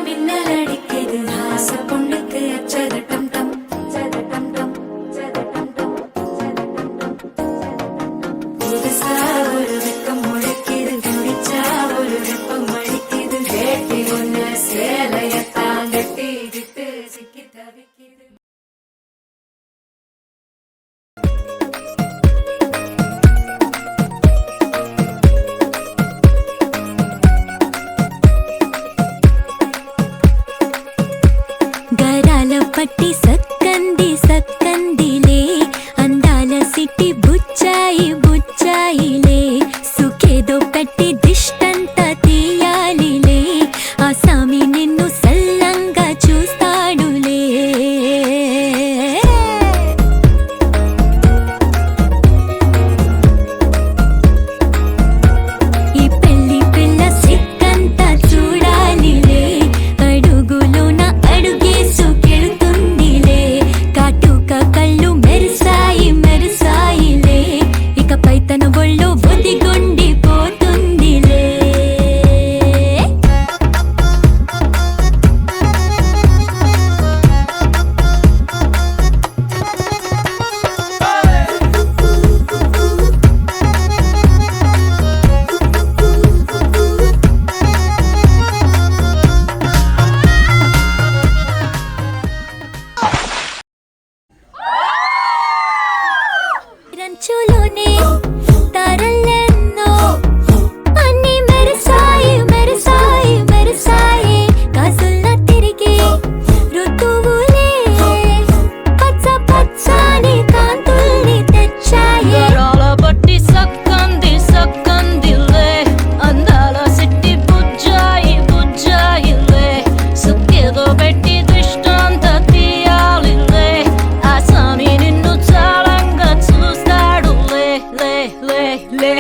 மின்னலடிக்குது ஆசை பொண்ணுக்கு அச்சது டம் டம் டம் டம் புதுசா ஒரு வெக்கம் முளைக்குது குடிச்சா ஒரு வெப்பம் அடிக்குது வேட்டி ஒண்ணு சேலையத்தான் கட்டிக்கிட்டு சிக்கி தவிக்குது. పట్టి సక్కంది సక్కందిలే అందాల సిట్టి బుచ్చాయి బుచ్చాయిలే సుఖేదో పెట్టి దిష్టంత తీయాలిలే ఆ సామి నిన్ను సల్లంగా చూస్తాడులే. ఈ పెళ్లి పిల్ల సిక్కంతా చూడాలిలే అడుగులోన అడుగేసు కళ్ళు మెరిసాయి మెరిసాయిలే ఇకపై తన ఒళ్ళో బొదిగొండి పోతుందిలే. రంచులోనే తారలెన్నో అన్ని మెరిసాయి మెరిసాయి మెరిసాయి కాసుల్లా తిరిగి ఋతువులే పచ్చ పచ్చని కాంతుల్ని తెచ్చాయి. గరాల బట్టి సక్కంది సక్కందిలే అందాల సిట్టి బుజ్జాయి బుజ్జాయిలే సుక్కేదో పెట్టి దృష్టాంత తీయాలిలే ఆ సామి నిన్ను చాలా చూస్తాడు లే లే లే లే